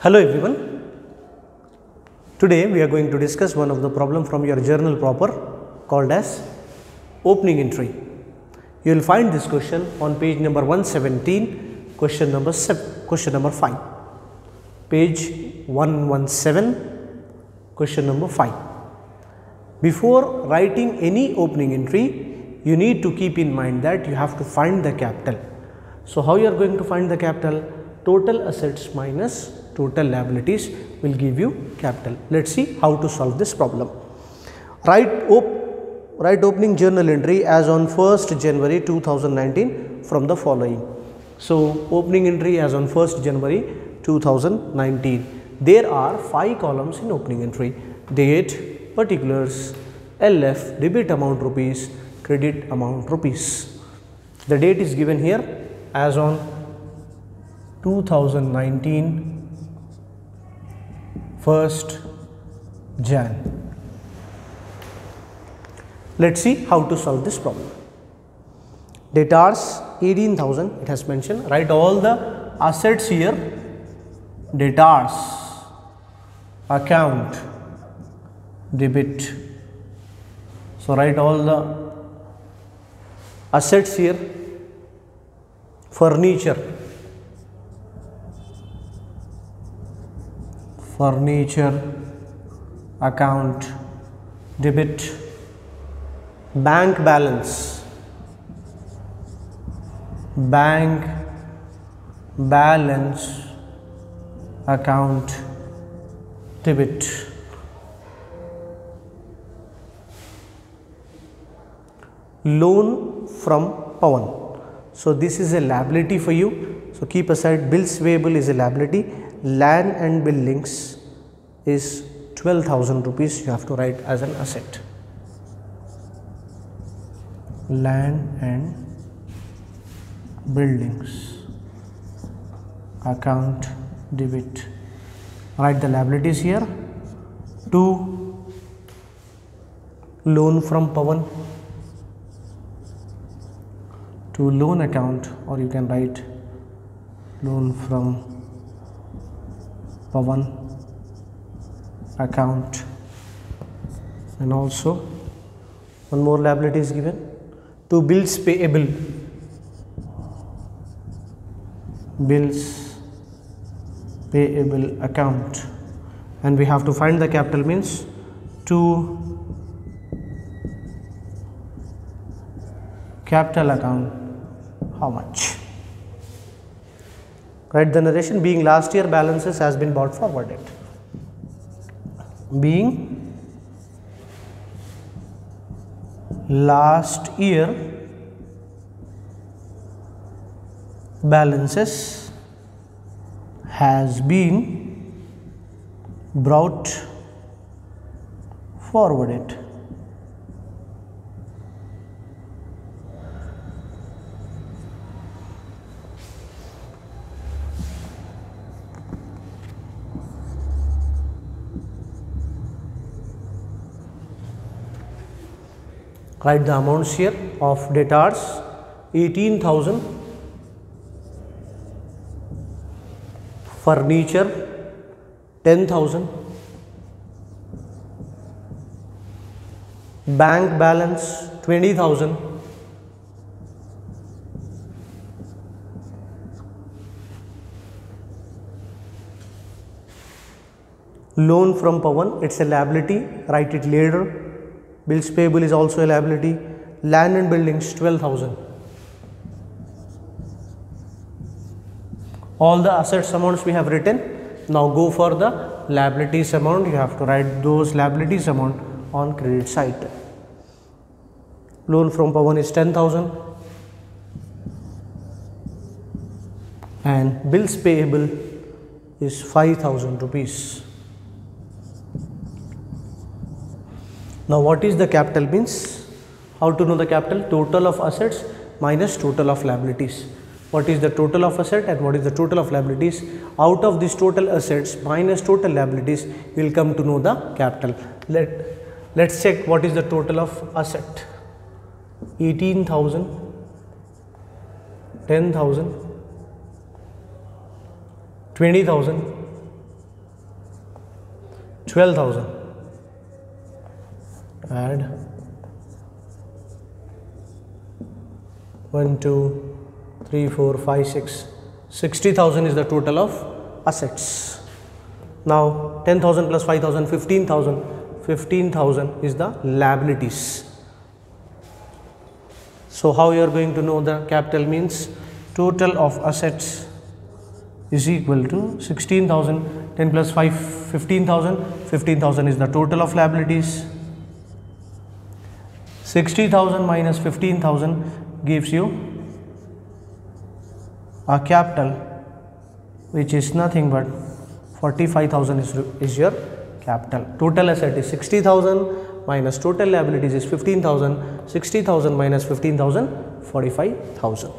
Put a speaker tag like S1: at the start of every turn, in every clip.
S1: Hello everyone. Today we are going to discuss one of the problem from your journal proper called as opening entry. You will find this question on page number 117, question number 5. Page 117, question number 5. Before writing any opening entry, you need to keep in mind that you have to find the capital. So how you are going to find the capital? Total assets minus total liabilities will give you capital. Let's see how to solve this problem. Write opening journal entry as on 1st January 2019 from the following. So opening entry as on 1st January 2019. There are 5 columns in opening entry: date, particulars, LF, debit amount rupees, credit amount rupees. The date is given here as on 2019 1st Jan. Let's see how to solve this problem. Debtors 18,000 it has mentioned. Write all the assets here. Debtors account debit. So write all the assets here. Furniture account debit. Bank balance account debit. Loan from Pawan. So this is a liability for you. So keep aside. Bills payable is a liability. Land and buildings is 12,000 rupees. You have to write as an asset. Land and buildings account debit. Write the liabilities here. 2 loan from Pawan to loan account, or you can write loan from Pawan account. And also one more liability is given. To bills payable account, and we have to find the capital, means to capital account how much. Write the narration. Being last year balances has been brought forwarded. Being last year balances has been brought forwarded. Write the amounts here of debtors 18,000, furniture 10,000, bank balance 20,000, loan from Pawan, it's a liability, write it later. Bills payable is also a liability. Land and buildings 12,000. All the assets amounts we have written. Now go for the liabilities amount. You have to write those liabilities amount on credit side. Loan from Pawan is 10,000 and bills payable is 5,000 rupees. Now what is the capital means? How to know the capital? Total of assets minus total of liabilities. What is the total of asset and what is the total of liabilities? Out of this total assets minus total liabilities, we will come to know the capital. Let's check what is the total of asset. 18,000, 10,000, 20,000, 12,000. Add 1, 2, 3, 4, 5, 6. 60,000 is the total of assets. Now 10,000 plus 5,000, 15,000. 15,000 is the liabilities. So how you are going to know the capital means? Total of assets is equal to 16,000. 10 plus 5, 15,000. 15,000 is the total of liabilities. 60,000 minus 15,000 gives you a capital which is nothing but 45,000 is your capital. Total asset is 60,000 minus total liabilities is 15,000. 60,000 minus 15,000, 45,000.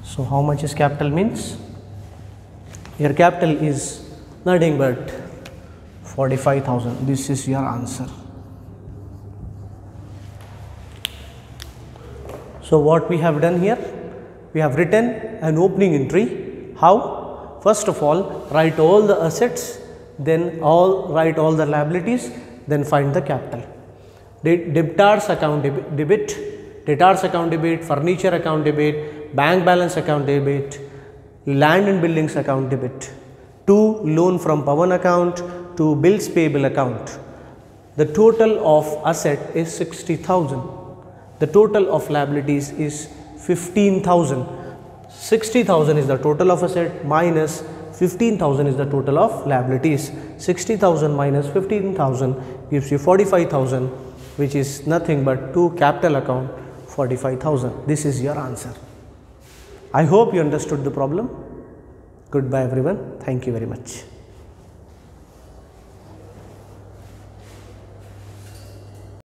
S1: So how much is capital means? Your capital is nothing but 45,000. This is your answer. So what we have done here? We have written an opening entry. How? First of all, write all the assets, then write all the liabilities, then find the capital. Debtors account debit, debtors account debit, furniture account debit, bank balance account debit, land and buildings account debit, to loan from Pawan account, to bills payable account. The total of asset is 60,000. The total of liabilities is 15,000. 60,000 is the total of asset minus 15,000 is the total of liabilities. 60,000 minus 15,000 gives you 45,000, which is nothing but to capital account 45,000. This is your answer. I hope you understood the problem. Goodbye everyone. Thank you very much.